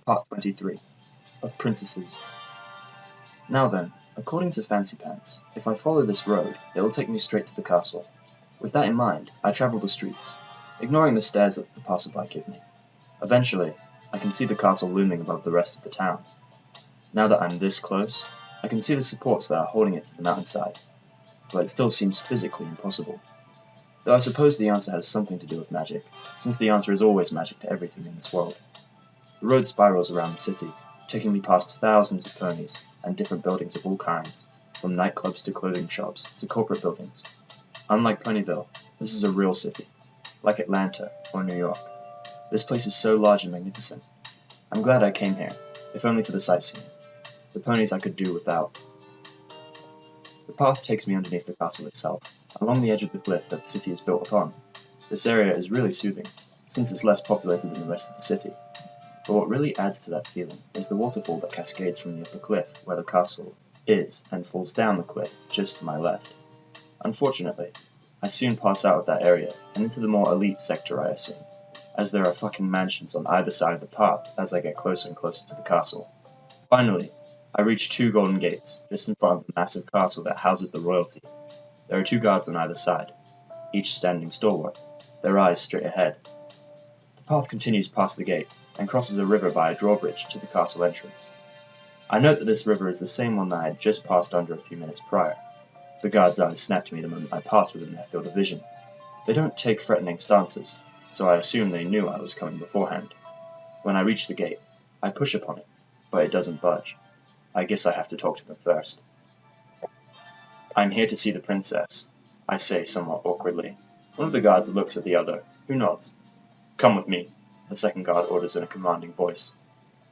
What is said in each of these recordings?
Part 23 of Princesses. Now then, according to Fancy Pants, if I follow this road, it will take me straight to the castle. With that in mind, I travel the streets, ignoring the stares that the passerby give me. Eventually, I can see the castle looming above the rest of the town. Now that I'm this close, I can see the supports that are holding it to the mountainside, but it still seems physically impossible. Though I suppose the answer has something to do with magic, since the answer is always magic to everything in this world. The road spirals around the city, taking me past thousands of ponies and different buildings of all kinds, from nightclubs to clothing shops to corporate buildings. Unlike Ponyville, this is a real city, like Atlanta or New York. This place is so large and magnificent. I'm glad I came here, if only for the sightseeing. The ponies I could do without. The path takes me underneath the castle itself, along the edge of the cliff that the city is built upon. This area is really soothing, since it's less populated than the rest of the city. But what really adds to that feeling is the waterfall that cascades from the upper cliff where the castle is and falls down the cliff just to my left. Unfortunately, I soon pass out of that area and into the more elite sector, I assume, as there are fucking mansions on either side of the path as I get closer and closer to the castle. Finally, I reach two golden gates just in front of the massive castle that houses the royalty. There are two guards on either side, each standing stalwart, their eyes straight ahead. The path continues past the gate and crosses a river by a drawbridge to the castle entrance. I note that this river is the same one that I had just passed under a few minutes prior. The guards' eyes snap to me the moment I pass within their field of vision. They don't take threatening stances, so I assume they knew I was coming beforehand. When I reach the gate, I push upon it, but it doesn't budge. I guess I have to talk to them first. I'm here to see the princess, I say somewhat awkwardly. One of the guards looks at the other, who nods. Come with me, the second guard orders in a commanding voice.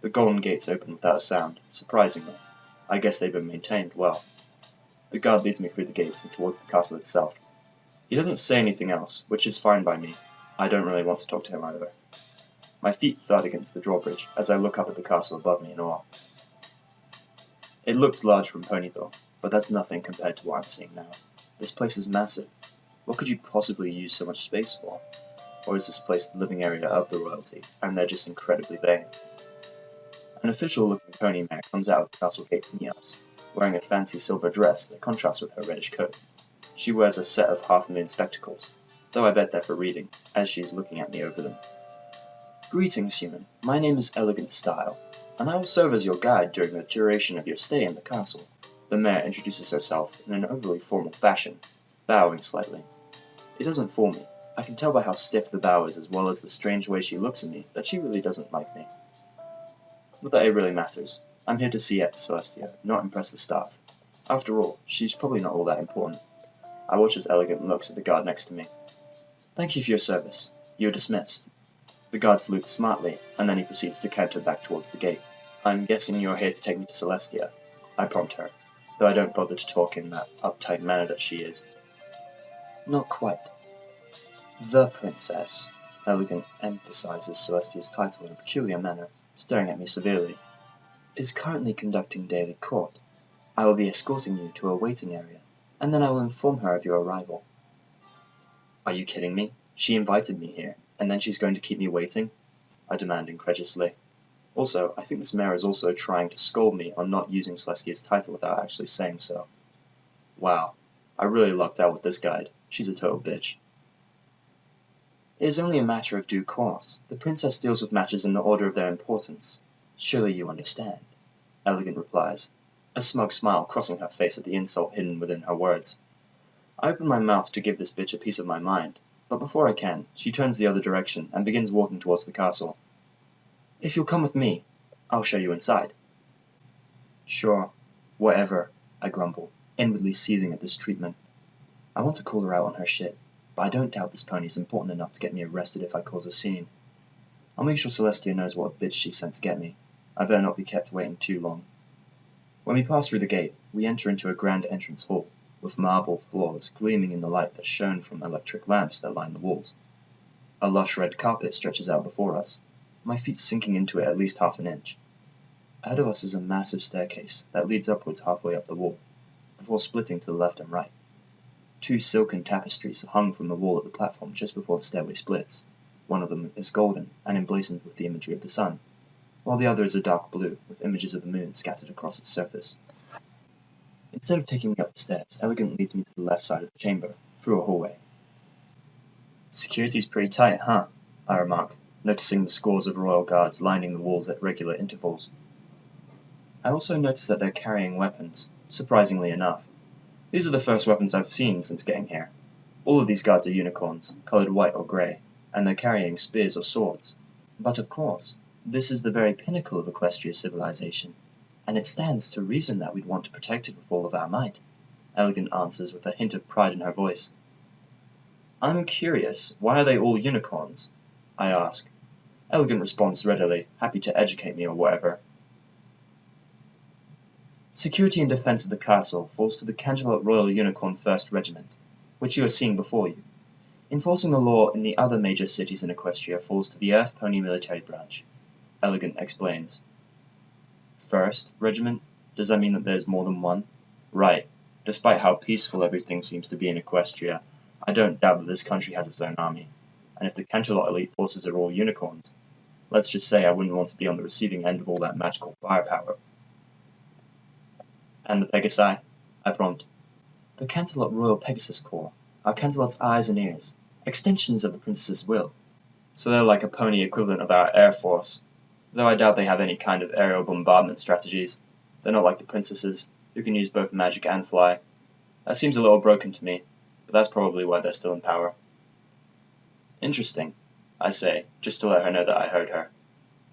The golden gates open without a sound, surprisingly. I guess they've been maintained well. The guard leads me through the gates and towards the castle itself. He doesn't say anything else, which is fine by me. I don't really want to talk to him either. My feet thud against the drawbridge as I look up at the castle above me in awe. It looked large from Ponyville, but that's nothing compared to what I'm seeing now. This place is massive. What could you possibly use so much space for? Or is this place the living area of the royalty, and they're just incredibly vain? An official-looking pony mare comes out of the castle gate to meet us, wearing a fancy silver dress that contrasts with her reddish coat. She wears a set of half-moon spectacles, though I bet they're for reading, as she's looking at me over them. Greetings, human. My name is Elegant Style, and I will serve as your guide during the duration of your stay in the castle. The mare introduces herself in an overly formal fashion, bowing slightly. It doesn't fool me. I can tell by how stiff the bow is as well as the strange way she looks at me that she really doesn't like me. Not that it really matters. I'm here to see Celestia, not impress the staff. After all, she's probably not all that important. I watch as Elegant looks at the guard next to me. Thank you for your service. You're dismissed. The guard salutes smartly, and then he proceeds to canter back towards the gate. I'm guessing you're here to take me to Celestia, I prompt her, though I don't bother to talk in that uptight manner that she is. Not quite. The princess, Elegant emphasizes Celestia's title in a peculiar manner, staring at me severely, is currently conducting daily court. I will be escorting you to a waiting area, and then I will inform her of your arrival. Are you kidding me? She invited me here, and then she's going to keep me waiting? I demand incredulously. Also, I think this mare is also trying to scold me on not using Celestia's title without actually saying so. Wow, I really lucked out with this guide. She's a total bitch. It is only a matter of due course. The princess deals with matters in the order of their importance. Surely you understand, Elegant replies, a smug smile crossing her face at the insult hidden within her words. I open my mouth to give this bitch a piece of my mind, but before I can, she turns the other direction and begins walking towards the castle. If you'll come with me, I'll show you inside. Sure, whatever, I grumble, inwardly seething at this treatment. I want to call her out on her shit, but I don't doubt this pony is important enough to get me arrested if I cause a scene. I'll make sure Celestia knows what a bitch she sent to get me. I better not be kept waiting too long. When we pass through the gate, we enter into a grand entrance hall, with marble floors gleaming in the light that shone from electric lamps that line the walls. A lush red carpet stretches out before us, my feet sinking into it at least half an inch. Ahead of us is a massive staircase that leads upwards halfway up the wall, before splitting to the left and right. Two silken tapestries hung from the wall at the platform just before the stairway splits. One of them is golden and emblazoned with the imagery of the sun. while the other is a dark blue, with images of the moon scattered across its surface. Instead of taking me up the stairs, Elegant leads me to the left side of the chamber, through a hallway. Security's pretty tight, huh? I remark, noticing the scores of royal guards lining the walls at regular intervals. I also notice that they're carrying weapons, surprisingly enough. These are the first weapons I've seen since getting here. All of these guards are unicorns, colored white or grey, and they're carrying spears or swords. But of course, this is the very pinnacle of Equestria civilization, and it stands to reason that we'd want to protect it with all of our might, Elegant answers with a hint of pride in her voice. I'm curious, why are they all unicorns? I ask. Elegant responds readily, happy to educate me or whatever. Security and defense of the castle falls to the Canterlot Royal Unicorn 1st Regiment, which you are seeing before you. Enforcing the law in the other major cities in Equestria falls to the Earth Pony Military Branch, Elegant explains. 1st Regiment? Does that mean that there's more than one? Right. Despite how peaceful everything seems to be in Equestria, I don't doubt that this country has its own army. And if the Canterlot elite forces are all unicorns, let's just say I wouldn't want to be on the receiving end of all that magical firepower. And the Pegasi? I prompt. The Canterlot Royal Pegasus Corps are Canterlot's eyes and ears, extensions of the princess's will. So they're like a pony equivalent of our Air Force, though I doubt they have any kind of aerial bombardment strategies. They're not like the princesses, who can use both magic and fly. That seems a little broken to me, but that's probably why they're still in power. Interesting, I say, just to let her know that I heard her.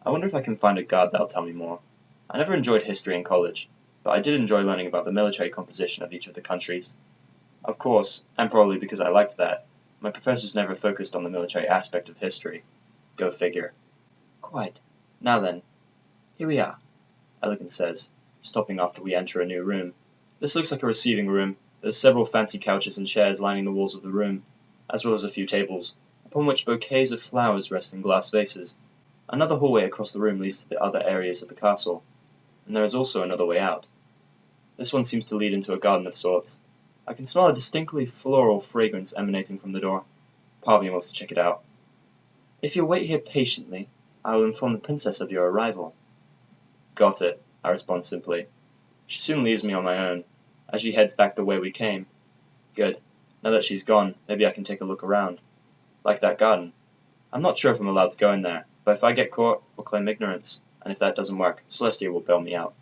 I wonder if I can find a guard that'll tell me more. I never enjoyed history in college, but I did enjoy learning about the military composition of each of the countries. Of course, and probably because I liked that, my professors never focused on the military aspect of history. Go figure. Quite. Now then, here we are, Elegant says, stopping after we enter a new room. This looks like a receiving room. There's several fancy couches and chairs lining the walls of the room, as well as a few tables, upon which bouquets of flowers rest in glass vases. Another hallway across the room leads to the other areas of the castle, and there is also another way out. This one seems to lead into a garden of sorts. I can smell a distinctly floral fragrance emanating from the door. Part of me wants to check it out. If you'll wait here patiently, I will inform the princess of your arrival. Got it, I respond simply. She soon leaves me on my own, as she heads back the way we came. Good. Now that she's gone, maybe I can take a look around. Like that garden. I'm not sure if I'm allowed to go in there, but if I get caught, we'll claim ignorance, and if that doesn't work, Celestia will bail me out.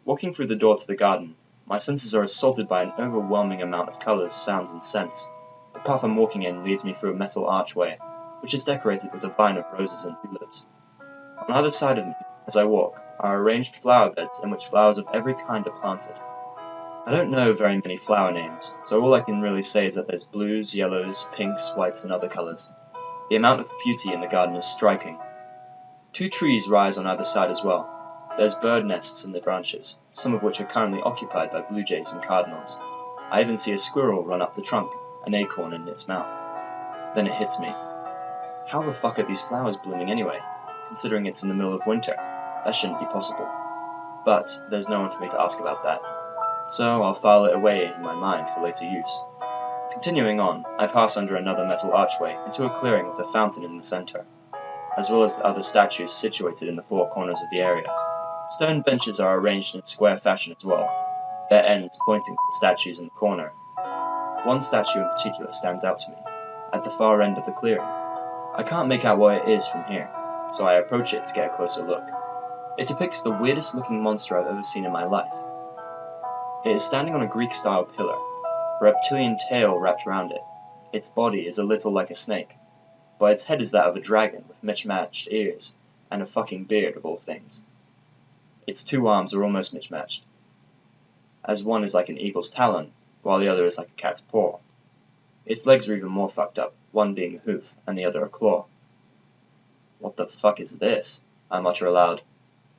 Walking through the door to the garden, my senses are assaulted by an overwhelming amount of colors, sounds, and scents. The path I'm walking in leads me through a metal archway, which is decorated with a vine of roses and tulips. On either side of me, as I walk, are arranged flower beds in which flowers of every kind are planted. I don't know very many flower names, so all I can really say is that there's blues, yellows, pinks, whites, and other colors. The amount of beauty in the garden is striking. 2 trees rise on either side as well. There's bird nests in the branches, some of which are currently occupied by blue jays and cardinals. I even see a squirrel run up the trunk, an acorn in its mouth. Then it hits me. How the fuck are these flowers blooming anyway, considering it's in the middle of winter? That shouldn't be possible. But there's no one for me to ask about that, so I'll file it away in my mind for later use. Continuing on, I pass under another metal archway into a clearing with a fountain in the center, as well as the other statues situated in the 4 corners of the area. Stone benches are arranged in a square fashion as well, their ends pointing to the statues in the corner. One statue in particular stands out to me, at the far end of the clearing. I can't make out what it is from here, so I approach it to get a closer look. It depicts the weirdest looking monster I've ever seen in my life. It is standing on a Greek-style pillar, a reptilian tail wrapped around it. Its body is a little like a snake, but its head is that of a dragon with mismatched ears, and a fucking beard of all things. Its 2 arms are almost mismatched, as one is like an eagle's talon, while the other is like a cat's paw. Its legs are even more fucked up, one being a hoof, and the other a claw. What the fuck is this? I mutter aloud.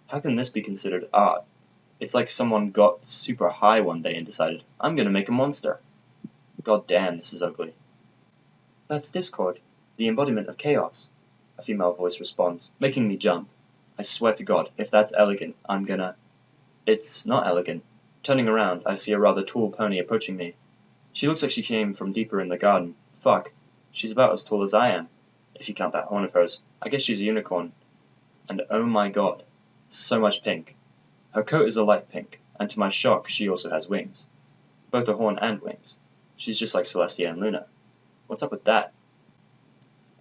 How can this be considered art? It's like someone got super high one day and decided, I'm gonna make a monster. God damn, this is ugly. That's Discord, the embodiment of chaos, a female voice responds, making me jump. I swear to God, if that's elegant, I'm gonna... It's not elegant. Turning around, I see a rather tall pony approaching me. She looks like she came from deeper in the garden. Fuck, she's about as tall as I am, if you count that horn of hers. I guess she's a unicorn. and oh my god, so much pink. Her coat is a light pink, and to my shock she also has wings. Both a horn and wings. She's just like Celestia and Luna. What's up with that?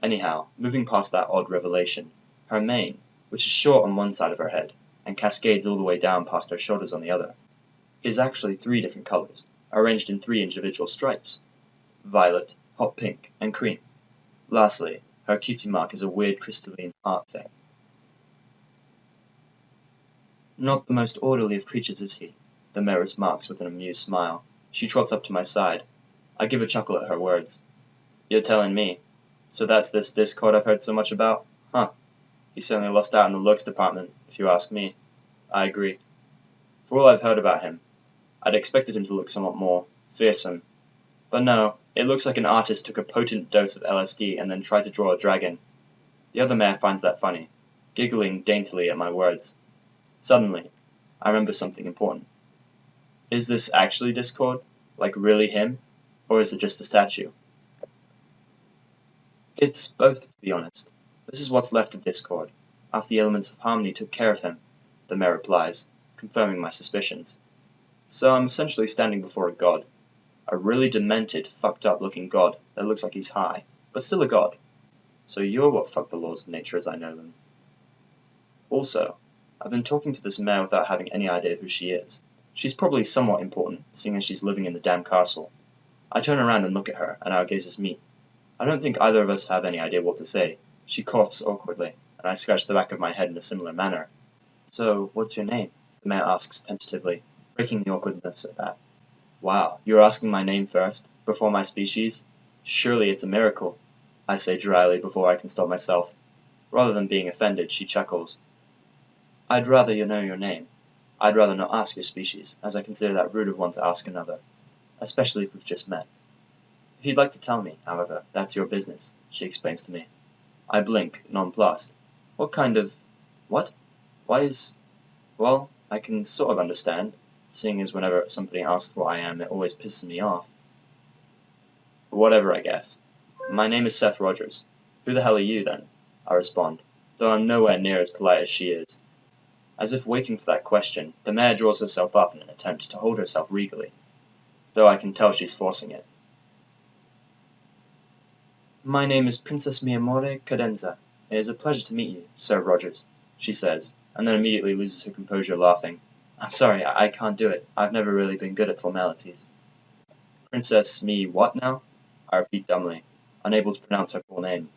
Anyhow, moving past that odd revelation, her mane, which is short on one side of her head, and cascades all the way down past her shoulders on the other, is actually 3 different colors, arranged in 3 individual stripes: violet, hot pink, and cream. Lastly, her cutie mark is a weird crystalline heart thing. Not the most orderly of creatures, is he? The mare remarks with an amused smile. She trots up to my side. I give a chuckle at her words. You're telling me. So that's this Discord I've heard so much about? Huh. He certainly lost out in the looks department, if you ask me. I agree. For all I've heard about him, I'd expected him to look somewhat more fearsome. But no, it looks like an artist took a potent dose of LSD and then tried to draw a dragon. The other mare finds that funny, giggling daintily at my words. Suddenly, I remember something important. Is this actually Discord? Like really him? Or is it just a statue? It's both, to be honest. This is what's left of Discord, after the elements of harmony took care of him, the mare replies, confirming my suspicions. So I'm essentially standing before a god. A really demented, fucked up looking god that looks like he's high, but still a god. So you're what fucked the laws of nature as I know them. Also, I've been talking to this mare without having any idea who she is. She's probably somewhat important, seeing as she's living in the damn castle. I turn around and look at her, and our gazes meet. I don't think either of us have any idea what to say. She coughs awkwardly, and I scratch the back of my head in a similar manner. So, what's your name? The mare asks tentatively, breaking the awkwardness at that. Wow, you're asking my name first, before my species? Surely it's a miracle, I say dryly before I can stop myself. Rather than being offended, she chuckles. I'd rather you know your name. I'd rather not ask your species, as I consider that rude of one to ask another, especially if we've just met. If you'd like to tell me, however, that's your business, she explains to me. I blink, nonplussed. What kind of... What? Why is... Well, I can sort of understand, seeing as whenever somebody asks what I am, it always pisses me off. Whatever, I guess. My name is Seth Rogers. Who the hell are you, then? I respond, though I'm nowhere near as polite as she is. As if waiting for that question, the mare draws herself up in an attempt to hold herself regally, though I can tell she's forcing it. My name is Princess Miyamore Cadenza. It is a pleasure to meet you, Sir Rogers, she says, and then immediately loses her composure, laughing. I'm sorry, I can't do it. I've never really been good at formalities. Princess me what now? I repeat dumbly, unable to pronounce her full name.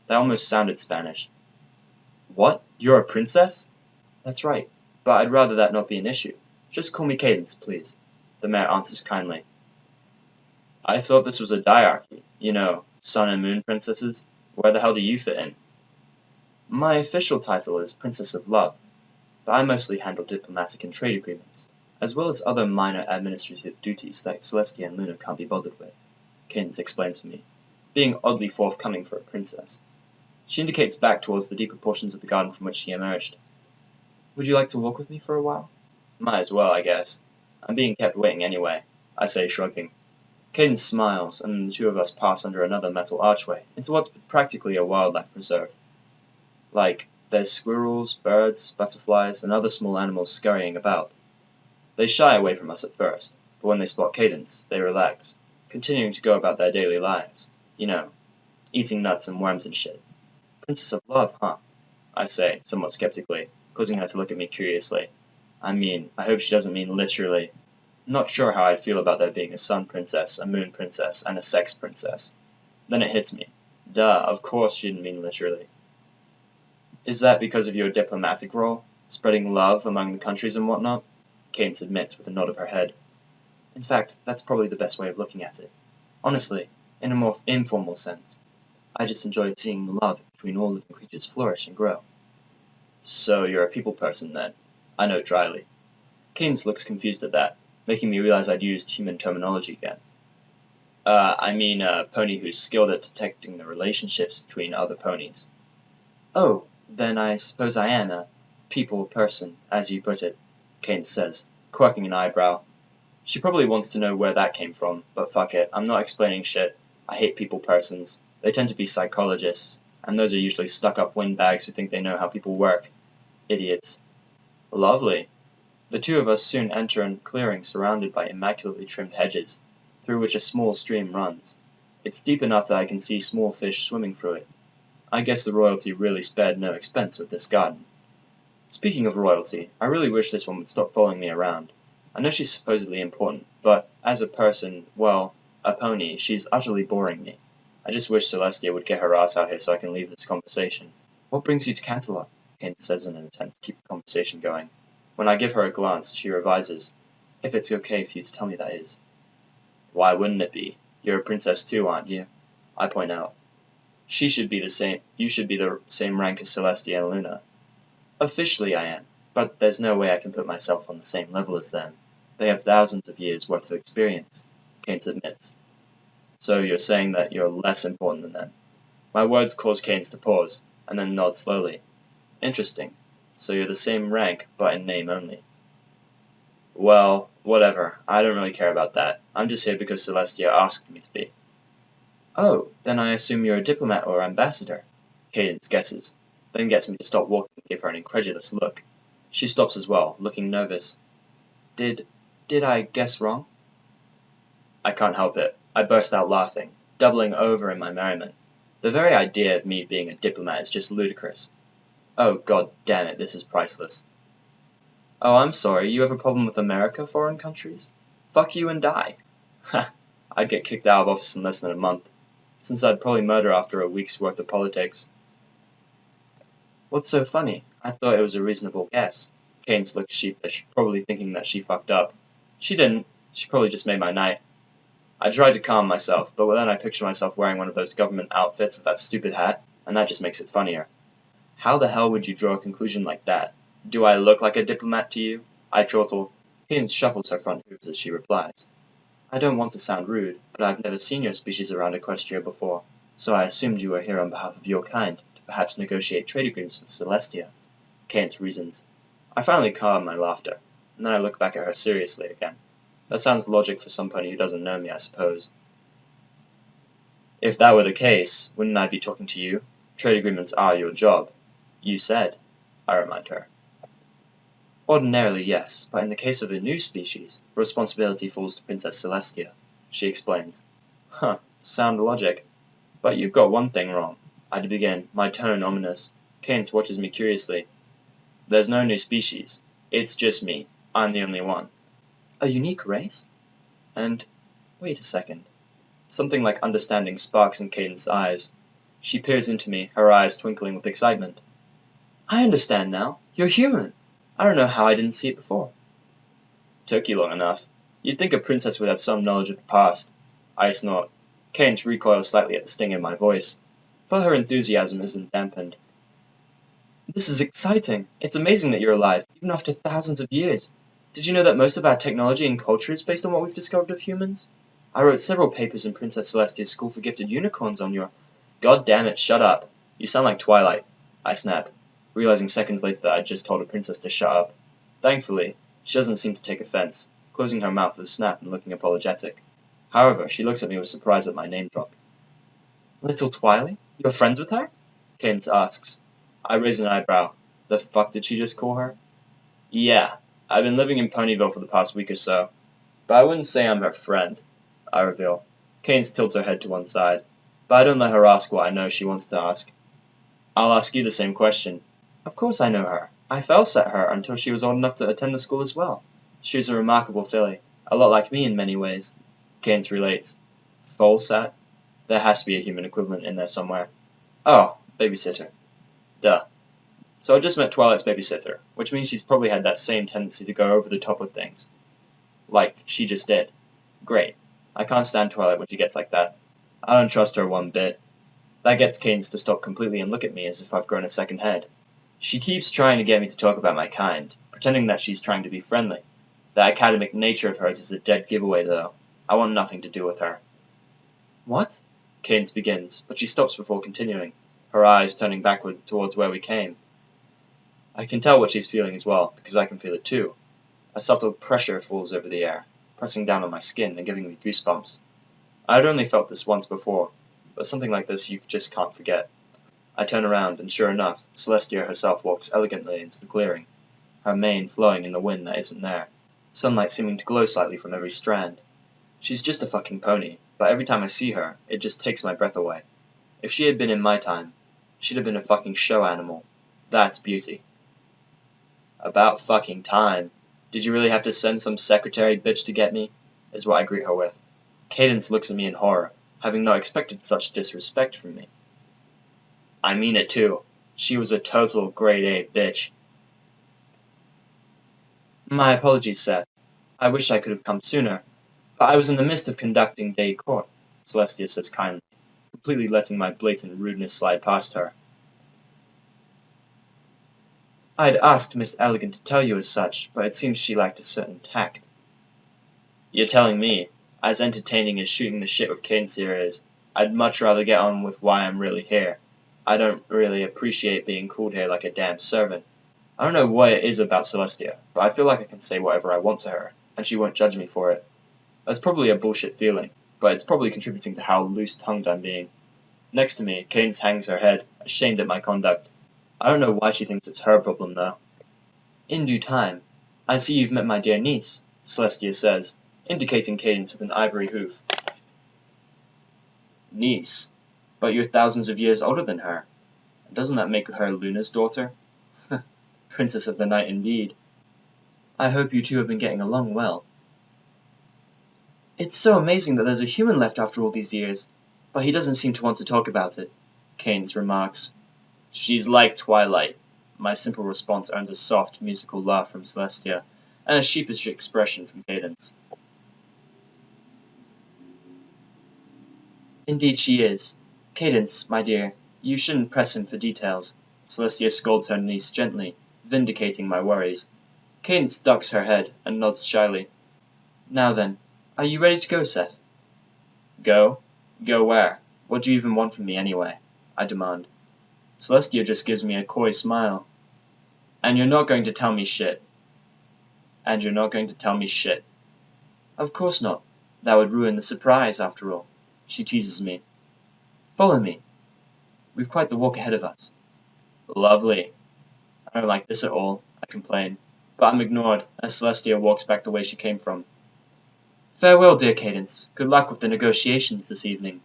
That almost sounded Spanish. What? You're a princess? That's right, but I'd rather that not be an issue. Just call me Cadence, please, the mare answers kindly. I thought this was a diarchy, you know, sun and moon princesses. Where the hell do you fit in? My official title is Princess of Love, but I mostly handle diplomatic and trade agreements, as well as other minor administrative duties that Celestia and Luna can't be bothered with, Cadence explains for me, being oddly forthcoming for a princess. She indicates back towards the deeper portions of the garden from which she emerged. Would you like to walk with me for a while? Might as well, I guess. I'm being kept waiting anyway, I say, shrugging. Cadence smiles, and the two of us pass under another metal archway into what's practically a wildlife preserve. Like, there's squirrels, birds, butterflies, and other small animals scurrying about. They shy away from us at first, but when they spot Cadence, they relax, continuing to go about their daily lives. You know, eating nuts and worms and shit. Princess of Love, huh? I say, somewhat skeptically, causing her to look at me curiously. I mean, I hope she doesn't mean literally. Not sure how I'd feel about there being a sun princess, a moon princess, and a sex princess. Then it hits me. Duh, of course she didn't mean literally. Is that because of your diplomatic role? Spreading love among the countries and whatnot? Cadence admits with a nod of her head. In fact, that's probably the best way of looking at it. Honestly, in a more informal sense. I just enjoy seeing the love between all living creatures flourish and grow. So you're a people person then? I note dryly. Cadence looks confused at that, making me realize I'd used human terminology again. I mean a pony who's skilled at detecting the relationships between other ponies. Oh, then I suppose I am a people person, as you put it, Cadence says, quirking an eyebrow. She probably wants to know where that came from, but fuck it, I'm not explaining shit. I hate people persons. They tend to be psychologists, and those are usually stuck-up windbags who think they know how people work, Idiots. Lovely. The two of us soon enter a clearing surrounded by immaculately trimmed hedges, through which a small stream runs. It's deep enough that I can see small fish swimming through it. I guess the royalty really spared no expense with this garden. Speaking of royalty, I really wish this one would stop following me around. I know she's supposedly important, but as a person, well, a pony, she's utterly boring me. I just wish Celestia would get her ass out here so I can leave this conversation. What brings you to Canterlot? Cadence says in an attempt to keep the conversation going. When I give her a glance, she revises. If it's okay for you to tell me, that is. Why wouldn't it be? You're a princess too, aren't you? I point out. You should be the same rank as Celestia and Luna. Officially I am, but there's no way I can put myself on the same level as them. They have thousands of years worth of experience, Cadence admits. So you're saying that you're less important than them? My words cause Cadence to pause, and then nod slowly. Interesting. So you're the same rank, but in name only. Well, whatever. I don't really care about that. I'm just here because Celestia asked me to be. Oh, then I assume you're a diplomat or ambassador. Cadence guesses, then gets me to stop walking and give her an incredulous look. She stops as well, looking nervous. Did I guess wrong? I can't help it. I burst out laughing, doubling over in my merriment. The very idea of me being a diplomat is just ludicrous. Oh, god damn it, this is priceless. Oh, I'm sorry, you have a problem with America, foreign countries? Fuck you and die. Ha, I'd get kicked out of office in less than a month, since I'd probably murder after a week's worth of politics. What's so funny? I thought it was a reasonable guess. Cadence looked sheepish, probably thinking that she fucked up. She didn't. She probably just made my night. I tried to calm myself, but then I pictured myself wearing one of those government outfits with that stupid hat, and that just makes it funnier. How the hell would you draw a conclusion like that? Do I look like a diplomat to you? I chortle. Cadence shuffles her front hooves as she replies. I don't want to sound rude, but I've never seen your species around Equestria before, so I assumed you were here on behalf of your kind, to perhaps negotiate trade agreements with Celestia. Cadence reasons. I finally calm my laughter, and then I look back at her seriously again. That sounds logic for somebody who doesn't know me, I suppose. If that were the case, wouldn't I be talking to you? Trade agreements are your job. You said, I remind her. Ordinarily, yes, but in the case of a new species, responsibility falls to Princess Celestia, she explains. Huh, sound logic. But you've got one thing wrong. I begin, my tone ominous. Cadence watches me curiously. There's no new species. It's just me. I'm the only one. A unique race? And, wait a second. Something like understanding sparks in Cadence's eyes. She peers into me, her eyes twinkling with excitement. I understand now. You're human. I don't know how I didn't see it before. Took you long enough. You'd think a princess would have some knowledge of the past. I snort. Cadence recoils slightly at the sting in my voice, but her enthusiasm isn't dampened. This is exciting. It's amazing that you're alive, even after thousands of years. Did you know that most of our technology and culture is based on what we've discovered of humans? I wrote several papers in Princess Celestia's School for Gifted Unicorns on your... God damn it, shut up. You sound like Twilight. I snap, realizing seconds later that I'd just told a princess to shut up. Thankfully, she doesn't seem to take offense, closing her mouth with a snap and looking apologetic. However, she looks at me with surprise at my name drop. Little Twilight? You're friends with her? Cadence asks. I raise an eyebrow. The fuck did she just call her? Yeah, I've been living in Ponyville for the past week or so, but I wouldn't say I'm her friend, I reveal. Cadence tilts her head to one side, but I don't let her ask what I know she wants to ask. I'll ask you the same question. Of course I know her. I fell-sat her until she was old enough to attend the school as well. She was a remarkable filly, a lot like me in many ways. Cadence relates. Foal-sat? There has to be a human equivalent in there somewhere. Oh, babysitter. Duh. So I just met Twilight's babysitter, which means she's probably had that same tendency to go over the top with things. Like she just did. Great. I can't stand Twilight when she gets like that. I don't trust her one bit. That gets Cadence to stop completely and look at me as if I've grown a second head. She keeps trying to get me to talk about my kind, pretending that she's trying to be friendly. That academic nature of hers is a dead giveaway, though. I want nothing to do with her. What? Cadence begins, but she stops before continuing, her eyes turning backward towards where we came. I can tell what she's feeling as well, because I can feel it too. A subtle pressure falls over the air, pressing down on my skin and giving me goosebumps. I had only felt this once before, but something like this you just can't forget. I turn around, and sure enough, Celestia herself walks elegantly into the clearing, her mane flowing in the wind that isn't there, sunlight seeming to glow slightly from every strand. She's just a fucking pony, but every time I see her, it just takes my breath away. If she had been in my time, she'd have been a fucking show animal. That's beauty. About fucking time. Did you really have to send some secretary bitch to get me? Is what I greet her with. Cadence looks at me in horror, having not expected such disrespect from me. I mean it too. She was a total grade A bitch. My apologies, Seth. I wish I could have come sooner, but I was in the midst of conducting day court, Celestia says kindly, completely letting my blatant rudeness slide past her. I had asked Miss Elegant to tell you as such, but it seems she lacked a certain tact. You're telling me, as entertaining as shooting the shit with Cadence here is, I'd much rather get on with why I'm really here. I don't really appreciate being called here like a damn servant. I don't know what it is about Celestia, but I feel like I can say whatever I want to her, and she won't judge me for it. That's probably a bullshit feeling, but it's probably contributing to how loose-tongued I'm being. Next to me, Cadence hangs her head, ashamed at my conduct. I don't know why she thinks it's her problem, though. In due time. I see you've met my dear niece, Celestia says, indicating Cadence with an ivory hoof. Niece? But you're thousands of years older than her. Doesn't that make her Luna's daughter? Princess of the night indeed. I hope you two have been getting along well. It's so amazing that there's a human left after all these years, but he doesn't seem to want to talk about it, Cadence remarks. She's like Twilight. My simple response earns a soft, musical laugh from Celestia, and a sheepish expression from Cadence. Indeed she is. Cadence, my dear, you shouldn't press him for details. Celestia scolds her niece gently, vindicating my worries. Cadence ducks her head and nods shyly. Now then, are you ready to go, Seth? Go? Go where? What do you even want from me anyway? I demand. Celestia just gives me a coy smile. And you're not going to tell me shit. And you're not going to tell me shit. Of course not. That would ruin the surprise, after all. She teases me. Follow me. We've quite the walk ahead of us. Lovely. I don't like this at all, I complain, but I'm ignored as Celestia walks back the way she came from. Farewell, dear Cadence. Good luck with the negotiations this evening.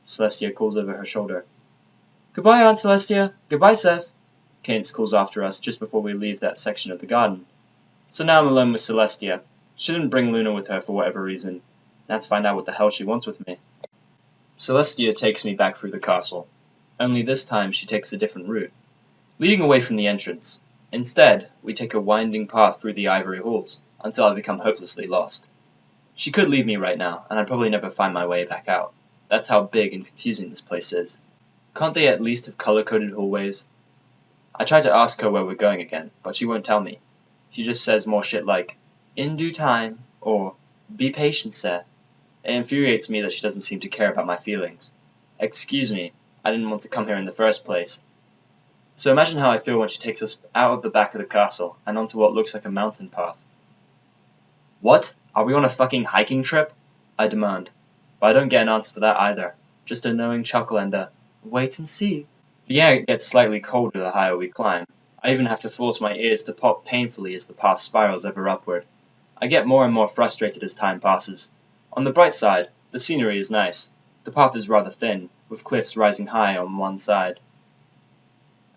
Celestia calls over her shoulder. Goodbye, Aunt Celestia. Goodbye, Seth. Cadence calls after us just before we leave that section of the garden. So now I'm alone with Celestia. She didn't bring Luna with her for whatever reason. Now to find out what the hell she wants with me. Celestia takes me back through the castle. Only this time she takes a different route, leading away from the entrance. Instead, we take a winding path through the ivory halls, until I become hopelessly lost. She could leave me right now, and I'd probably never find my way back out. That's how big and confusing this place is. Can't they at least have color-coded hallways? I try to ask her where we're going again, but she won't tell me. She just says more shit like, in due time, or, be patient, Seth. It infuriates me that she doesn't seem to care about my feelings. Excuse me, I didn't want to come here in the first place. So imagine how I feel when she takes us out of the back of the castle, and onto what looks like a mountain path. What? Are we on a fucking hiking trip? I demand. But I don't get an answer for that either. Just a knowing chuckle and a, wait and see. The air gets slightly colder the higher we climb. I even have to force my ears to pop painfully as the path spirals ever upward. I get more and more frustrated as time passes. On the bright side, the scenery is nice. The path is rather thin, with cliffs rising high on one side,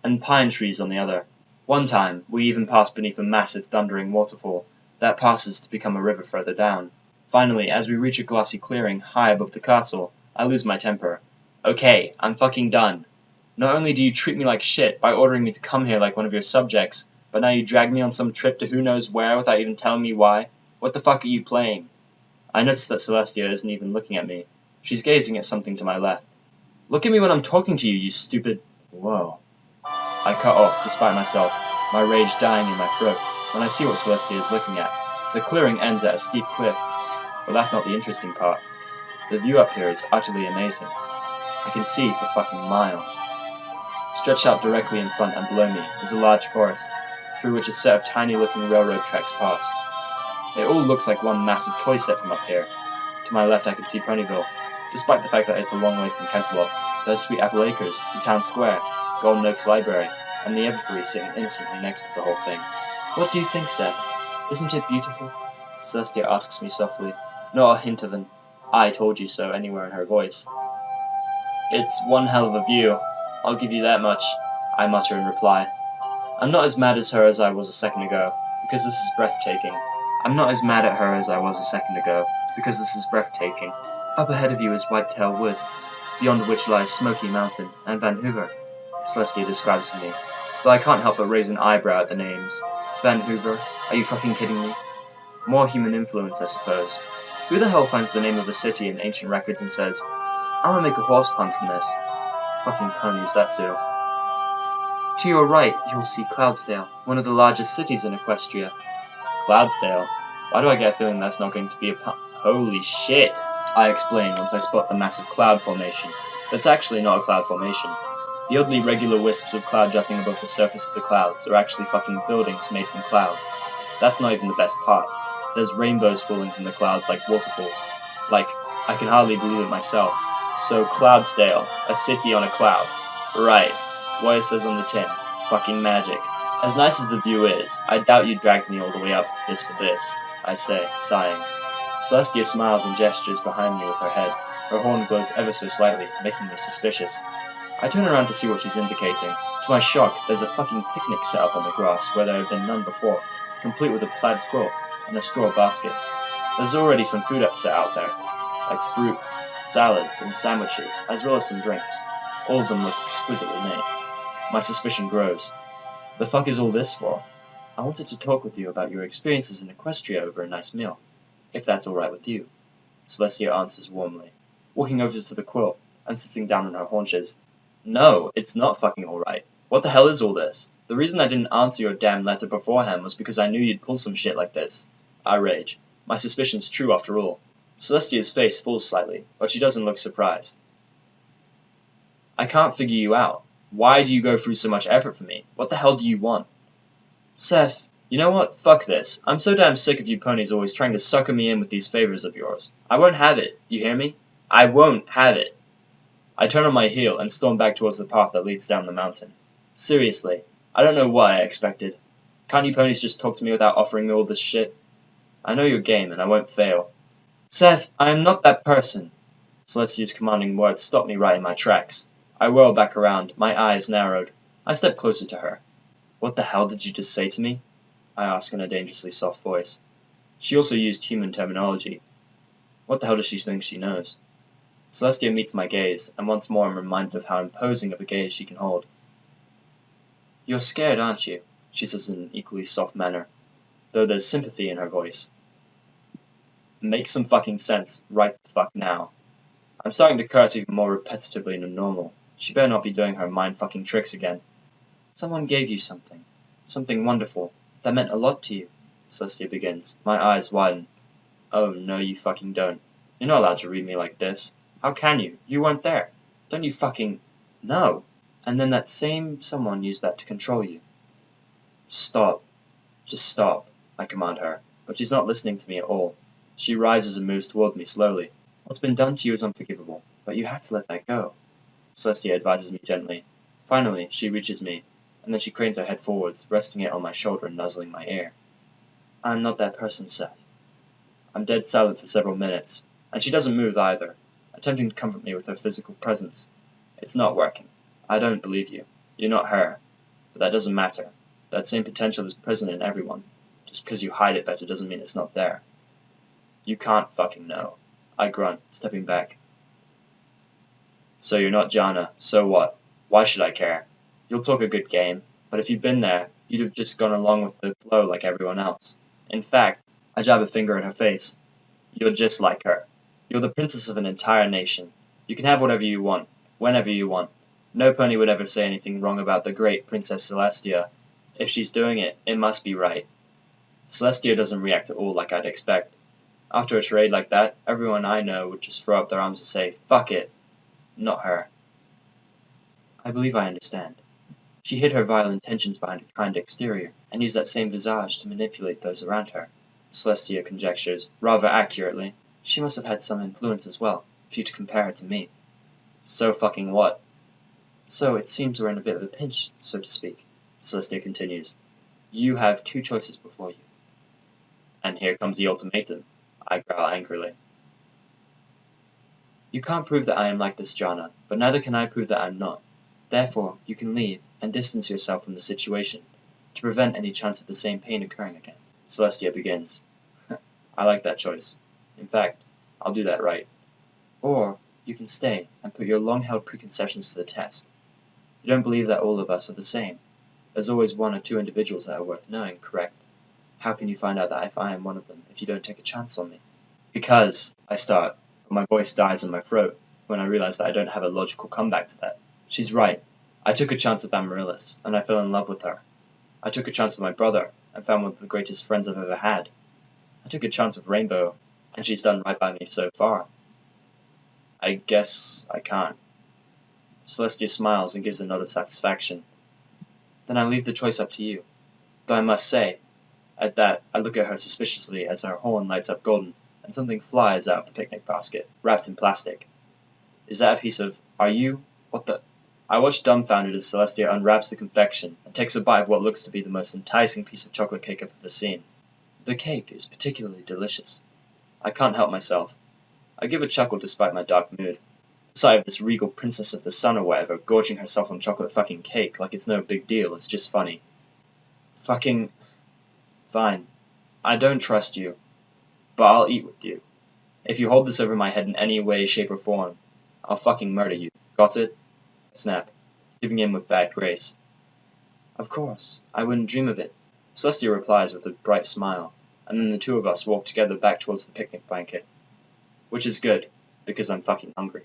and pine trees on the other. One time, we even passed beneath a massive thundering waterfall that passes to become a river further down. Finally, as we reach a glossy clearing high above the castle, I lose my temper. Okay, I'm fucking done. Not only do you treat me like shit by ordering me to come here like one of your subjects, but now you drag me on some trip to who knows where without even telling me why. What the fuck are you playing? I notice that Celestia isn't even looking at me. She's gazing at something to my left. Look at me when I'm talking to you, you stupid... Whoa. I cut off, despite myself, my rage dying in my throat, when I see what Celestia is looking at. The clearing ends at a steep cliff, but that's not the interesting part. The view up here is utterly amazing. I can see for fucking miles. Stretched out directly in front and below me is a large forest, through which a set of tiny-looking railroad tracks pass. It all looks like one massive toy set from up here. To my left I can see Ponyville, despite the fact that it's a long way from Canterlot. There's Sweet Apple Acres, the town square, Golden Oak's library, and the Everfree sitting innocently next to the whole thing. What do you think, Seth? Isn't it beautiful? Celestia asks me softly, not a hint of an "I told you so" anywhere in her voice. It's one hell of a view, I'll give you that much, I mutter in reply. I'm not as mad at her as I was a second ago, because this is breathtaking. Up ahead of you is Whitetail Woods, beyond which lies Smoky Mountain and Van Hoover, Celestia describes for me, though I can't help but raise an eyebrow at the names. Van Hoover? Are you fucking kidding me? More human influence, I suppose. Who the hell finds the name of a city in ancient records and says, I'm gonna make a horse pun from this? Fucking ponies, that too. To your right, you'll see Cloudsdale, one of the largest cities in Equestria. Cloudsdale? Why do I get a feeling that's not going to be a pun? Holy shit! I explain once I spot the massive cloud formation. That's actually not a cloud formation. The oddly regular wisps of cloud jutting above the surface of the clouds are actually fucking buildings made from clouds. That's not even the best part. There's rainbows falling from the clouds like waterfalls. Like, I can hardly believe it myself. So Cloudsdale, a city on a cloud. Right, what it says on the tin. Fucking magic. As nice as the view is, I doubt you dragged me all the way up this for this, I say, sighing. Celestia smiles and gestures behind me with her head. Her horn glows ever so slightly, making me suspicious. I turn around to see what she's indicating. To my shock, there's a fucking picnic set up on the grass where there have been none before, complete with a plaid quilt and a straw basket. There's already some food set out there, like fruits, salads, and sandwiches, as well as some drinks. All of them look exquisitely made. My suspicion grows. The fuck is all this for? I wanted to talk with you about your experiences in Equestria over a nice meal, if that's alright with you. Celestia answers warmly, walking over to the quilt and sitting down on her haunches. No, it's not fucking alright. What the hell is all this? The reason I didn't answer your damn letter beforehand was because I knew you'd pull some shit like this. I rage. My suspicion's true after all. Celestia's face falls slightly, but she doesn't look surprised. I can't figure you out. Why do you go through so much effort for me? What the hell do you want? Seth, you know what? Fuck this. I'm so damn sick of you ponies always trying to sucker me in with these favors of yours. I won't have it. You hear me? I won't have it. I turn on my heel and storm back towards the path that leads down the mountain. Seriously, I don't know what I expected. Can't you ponies just talk to me without offering me all this shit? I know your game and I won't fail. Seth, I am not that person. Celestia's commanding words stop me right in my tracks. I whirl back around, my eyes narrowed. I step closer to her. What the hell did you just say to me? I ask in a dangerously soft voice. She also used human terminology. What the hell does she think she knows? Celestia meets my gaze, and once more I'm reminded of how imposing of a gaze she can hold. You're scared, aren't you? She says in an equally soft manner, though there's sympathy in her voice. Make some fucking sense, right the fuck now. I'm starting to curse even more repetitively than normal. She better not be doing her mind-fucking tricks again. Someone gave you something. Something wonderful. That meant a lot to you. Celestia begins. My eyes widen. Oh, no you fucking don't. You're not allowed to read me like this. How can you? You weren't there. Don't you fucking... No. And then that same someone used that to control you. Stop. Just stop, I command her. But she's not listening to me at all. She rises and moves toward me slowly. What's been done to you is unforgivable, but you have to let that go. Celestia advises me gently. Finally, she reaches me, and then she cranes her head forwards, resting it on my shoulder and nuzzling my ear. I'm not that person, Seth. I'm dead silent for several minutes, and she doesn't move either, attempting to comfort me with her physical presence. It's not working. I don't believe you. You're not her. But that doesn't matter. That same potential is present in everyone. Just because you hide it better doesn't mean it's not there. You can't fucking know. I grunt, stepping back. So you're not Jana, so what? Why should I care? You'll talk a good game, but if you'd been there, you'd have just gone along with the flow like everyone else. In fact, I jab a finger in her face. You're just like her. You're the princess of an entire nation. You can have whatever you want, whenever you want. No pony would ever say anything wrong about the great Princess Celestia. If she's doing it, it must be right. Celestia doesn't react at all like I'd expect. After a tirade like that, everyone I know would just throw up their arms and say, fuck it. Not her. I believe I understand. She hid her vile intentions behind a kind exterior, and used that same visage to manipulate those around her. Celestia conjectures, rather accurately. She must have had some influence as well, for you to compare her to me. So fucking what? So it seems we're in a bit of a pinch, so to speak, Celestia continues. You have two choices before you. And here comes the ultimatum, I growl angrily. You can't prove that I am like this, Jana, but neither can I prove that I'm not. Therefore, you can leave and distance yourself from the situation, to prevent any chance of the same pain occurring again. Celestia begins. I like that choice. In fact, I'll do that right. Or, you can stay and put your long-held preconceptions to the test. You don't believe that all of us are the same. There's always one or two individuals that are worth knowing, correct? How can you find out that if I am one of them if you don't take a chance on me? Because, I start, but my voice dies in my throat when I realize that I don't have a logical comeback to that. She's right. I took a chance with Amaryllis, and I fell in love with her. I took a chance with my brother, and found one of the greatest friends I've ever had. I took a chance with Rainbow, and she's done right by me so far. I guess I can't. Celestia smiles and gives a nod of satisfaction. Then I leave the choice up to you. Though I must say, at that, I look at her suspiciously as her horn lights up golden, and something flies out of the picnic basket, wrapped in plastic. Is that a piece of... Are you... What the... I watch dumbfounded as Celestia unwraps the confection and takes a bite of what looks to be the most enticing piece of chocolate cake I've ever seen. The cake is particularly delicious. I can't help myself. I give a chuckle despite my dark mood. The sight of this regal princess of the sun or whatever gorging herself on chocolate fucking cake like it's no big deal is just funny. Fucking... Fine. I don't trust you. But I'll eat with you. If you hold this over my head in any way, shape, or form, I'll fucking murder you. Got it? Snap, giving in with bad grace. Of course. I wouldn't dream of it. Celestia replies with a bright smile, and then the two of us walk together back towards the picnic blanket. Which is good, because I'm fucking hungry.